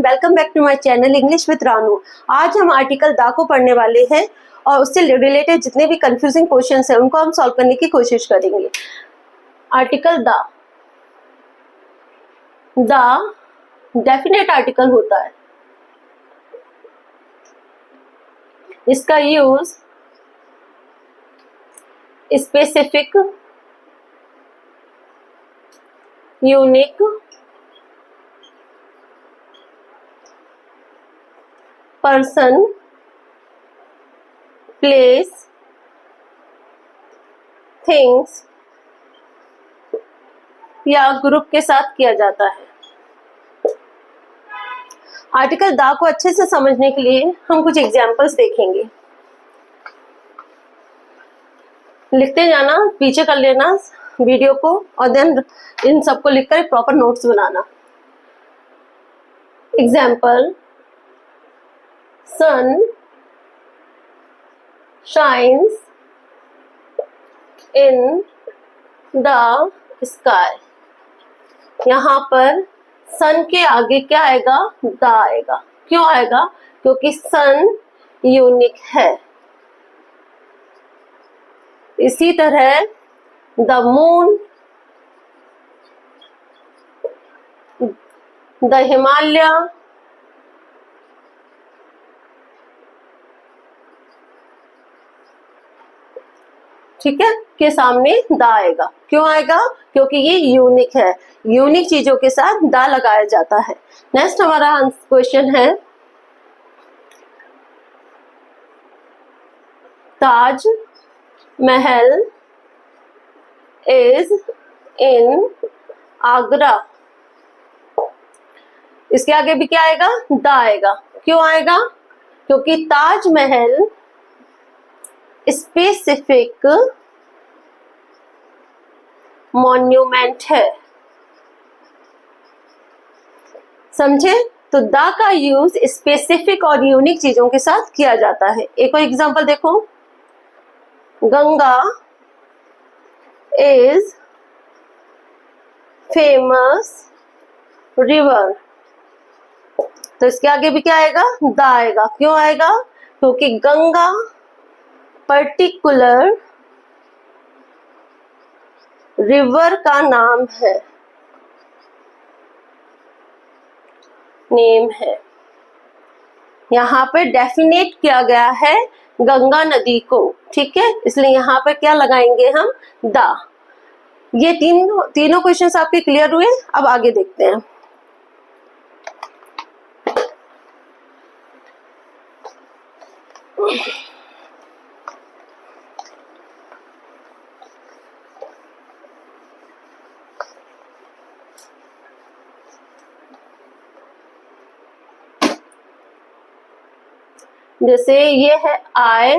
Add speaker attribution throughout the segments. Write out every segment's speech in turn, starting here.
Speaker 1: Welcome back to my channel English with Ranu. आज हम article दा को पढ़ने वाले हैं और उससे रिलेटेड जितने भी कंफ्यूजिंग क्वेश्चंस हैं उनको हम सॉल्व करने की कोशिश करेंगे। आर्टिकल दा, द डेफिनेट आर्टिकल होता है। इसका use specific, unique, person, place, things या ग्रुप के साथ किया जाता है। आर्टिकल दा को अच्छे से समझने के लिए हम कुछ एग्जाम्पल्स देखेंगे। लिखते जाना, पीछे कर लेना वीडियो को और देन इन सबको लिखकर proper notes banana. Example, sun shines in the sky। यहाँ पर सन के आगे क्या आएगा? द आएगा। क्यों आएगा? क्योंकि सन यूनिक है। इसी तरह द मून, द हिमालय, ठीक है, के सामने द आएगा। क्यों आएगा? क्योंकि ये यूनिक है। यूनिक चीजों के साथ द लगाया जाता है। नेक्स्ट हमारा क्वेश्चन है, ताज महल इज इन आगरा। इसके आगे भी क्या आएगा? द आएगा। क्यों आएगा? क्योंकि ताज महल स्पेसिफिक मॉन्यूमेंट है। समझे? तो द का यूज स्पेसिफिक और यूनिक चीजों के साथ किया जाता है। एक और एग्जांपल देखो, गंगा इज फेमस रिवर। तो इसके आगे भी क्या आएगा? द आएगा। क्यों आएगा? क्योंकि गंगा पर्टिकुलर रिवर का नाम है, नेम है। यहाँ पे डेफिनेट किया गया है गंगा नदी को, ठीक है, इसलिए यहाँ पे क्या लगाएंगे हम? द। ये तीनों क्वेश्चंस आपके क्लियर हुए? अब आगे देखते हैं। जैसे ये है आई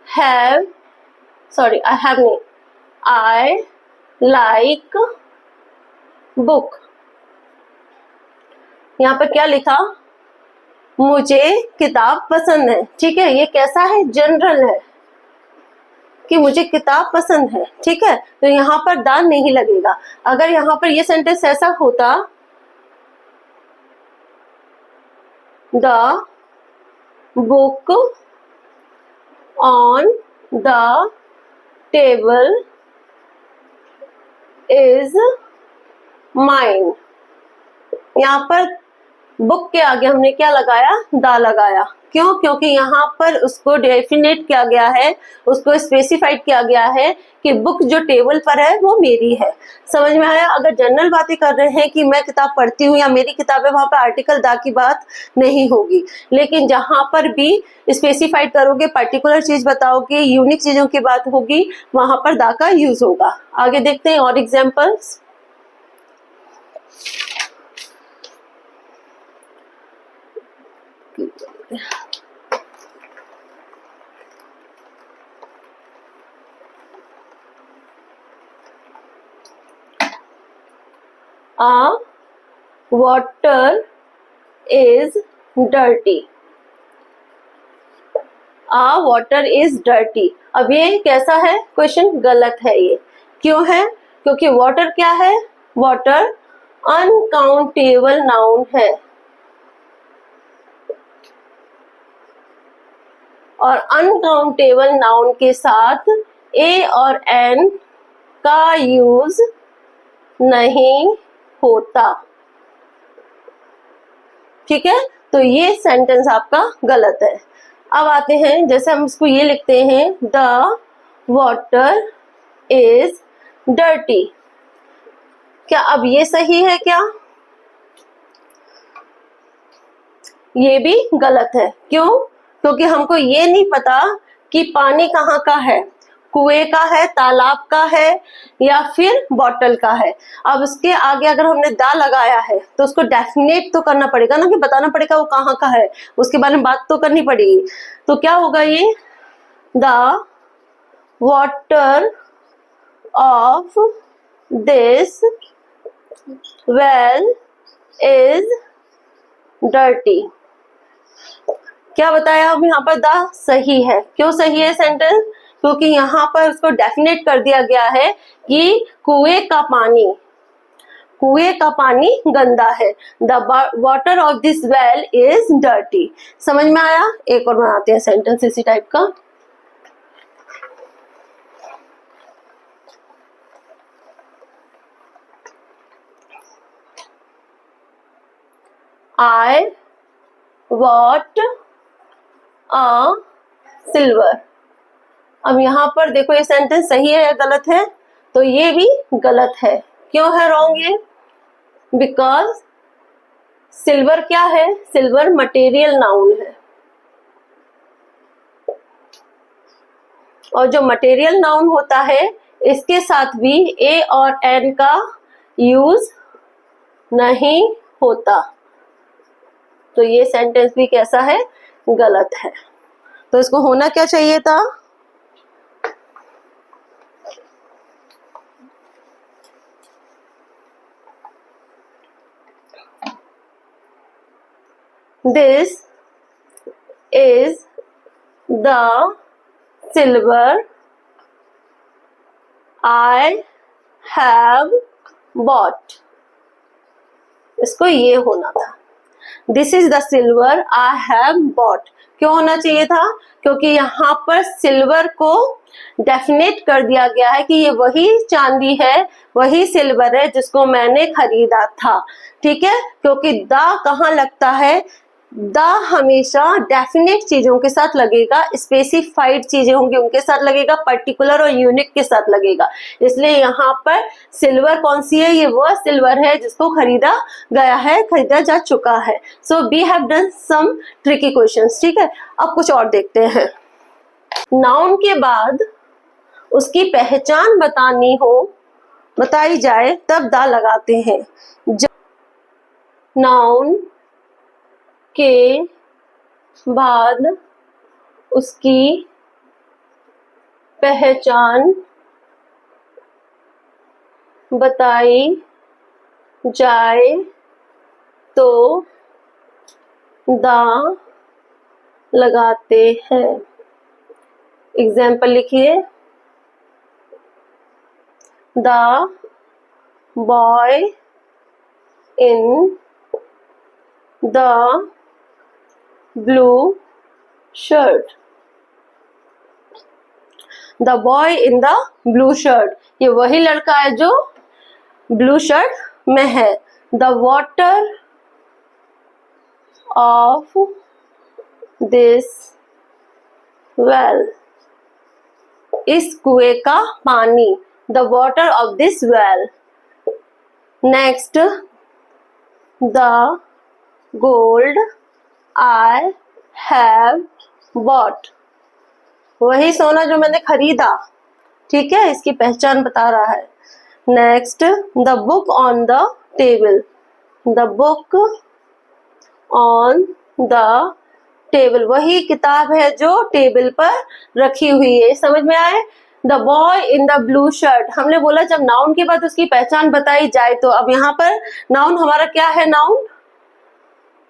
Speaker 1: हैव नहीं, आई लाइक बुक। यहाँ पर क्या लिखा? मुझे किताब पसंद है। ठीक है, ये कैसा है? जनरल है कि मुझे किताब पसंद है। ठीक है, तो यहाँ पर द नहीं लगेगा। अगर यहाँ पर ये सेंटेंस ऐसा होता, the book on the table is mine। यहाँ पर बुक के आगे हमने क्या लगाया? द लगाया। क्यों? क्योंकि यहाँ पर उसको डेफिनेट किया गया है, उसको स्पेसिफाइड किया गया है कि बुक जो टेबल पर है वो मेरी है। समझ में आया? अगर जनरल बातें कर रहे हैं कि मैं किताब पढ़ती हूँ या मेरी किताब है, वहां पर आर्टिकल द की बात नहीं होगी। लेकिन जहां पर भी स्पेसिफाइड करोगे, पर्टिकुलर चीज बताओगे, यूनिक चीजों की बात होगी, वहां पर द का यूज होगा। आगे देखते हैं और examples. A water is dirty। A water is dirty। अब ये कैसा है? क्वेश्चन गलत है ये। क्यों है? क्योंकि वाटर क्या है? वाटर अनकाउंटेबल नाउन है। और अनकाउंटेबल नाउन के साथ ए और एन का यूज नहीं होता। ठीक है, तो ये सेंटेंस आपका गलत है। अब आते हैं, जैसे हम इसको ये लिखते हैं, द वाटर इज डर्टी। क्या अब ये सही है क्या? ये भी गलत है। क्यों? क्योंकि हमको ये नहीं पता कि पानी कहाँ का है, कुएं का है, तालाब का है या फिर बॉटल का है। अब उसके आगे अगर हमने दा लगाया है तो उसको डेफिनेट तो करना पड़ेगा ना, कि बताना पड़ेगा वो कहाँ का है, उसके बारे में बात तो करनी पड़ेगी। तो क्या होगा ये, the water of this well is dirty. क्या बताया अब यहाँ पर, द सही है। क्यों सही है सेंटेंस? क्योंकि यहाँ पर उसको डेफिनेट कर दिया गया है कि कुएं का पानी गंदा है। The water of this well is dirty. समझ में आया? एक और बनाते हैं सेंटेंस इसी टाइप का। I bought a silver। अब यहाँ पर देखो ये सेंटेंस सही है या गलत है? तो ये भी गलत है। क्यों है रॉन्ग ये? बिकॉज सिल्वर क्या है? सिल्वर मटेरियल नाउन है, और जो मटेरियल नाउन होता है इसके साथ भी ए और एन का यूज नहीं होता। तो ये सेंटेंस भी कैसा है? गलत है। तो इसको होना क्या चाहिए था? This is the silver I have bought। इसको ये होना था, this is the silver I have bought. क्यों होना चाहिए था? क्योंकि यहाँ पर सिल्वर को डेफिनेट कर दिया गया है कि ये वही चांदी है, वही सिल्वर है जिसको मैंने खरीदा था। ठीक है, क्योंकि द कहाँ लगता है? द हमेशा डेफिनेट चीजों के साथ लगेगा, स्पेसिफाइड चीजें होंगी उनके साथ लगेगा, पर्टिकुलर और यूनिक के साथ लगेगा। इसलिए यहाँ पर सिल्वर कौन सी है? ये वह सिल्वर है जिसको खरीदा गया है, खरीदा जा चुका है। So we have done some tricky questions. ठीक है, अब कुछ और देखते हैं। नाउन के बाद उसकी पहचान बताई जाए तब दा लगाते हैं। नाउन के बाद उसकी पहचान बताई जाए तो दा लगाते हैं। एग्जाम्पल लिखिए, the boy in the blue shirt. The boy in the blue shirt, ये वही लड़का है जो ब्लू शर्ट में है। The water of this well, इस कुएं का पानी। The water of this well. Next, the gold I have bought, वही सोना जो मैंने खरीदा। ठीक है, इसकी पहचान बता रहा है। Next, the book on the table. The book on the table, वही किताब है जो टेबल पर रखी हुई है। समझ में आए? The boy in the blue shirt, हमने बोला जब नाउन के बाद उसकी पहचान बताई जाए तो। अब यहाँ पर नाउन हमारा क्या है? नाउन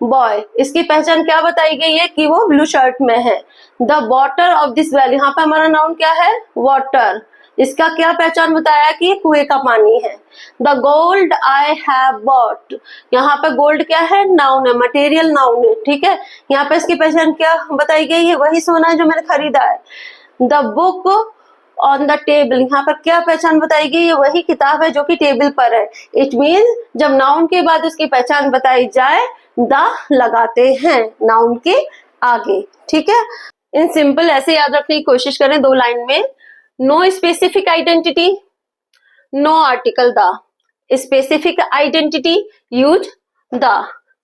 Speaker 1: बॉय, इसकी पहचान क्या बताई गई है? कि वो ब्लू शर्ट में है। The water of this well, यहाँ पे हमारा नाउन क्या है? वाटर। इसका क्या पहचान बताया कि कुएं का पानी है। The gold I have bought, यहाँ पे गोल्ड क्या है, नाउन है, मटेरियल नाउन है, ठीक है। यहाँ पे इसकी पहचान क्या बताई गई है, वही सोना है जो मैंने खरीदा है। The book on the table, यहाँ पर क्या पहचान बताई गई है, वही किताब है जो कि टेबल पर है। इट मीन जब नाउन के बाद उसकी पहचान बताई जाए द लगाते हैं नाउन के आगे, ठीक है। इन सिंपल ऐसे याद रखने की कोशिश करें 2 लाइन में। No specific identity, no article the, specific identity use the.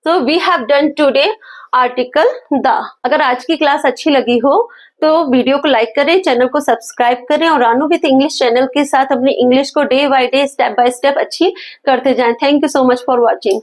Speaker 1: So we have done today article the. अगर आज की क्लास अच्छी लगी हो तो वीडियो को लाइक करें, चैनल को सब्सक्राइब करें और रानू विथ इंग्लिश चैनल के साथ अपनी इंग्लिश को day by day, step by step अच्छी करते जाएं। Thank you so much for watching.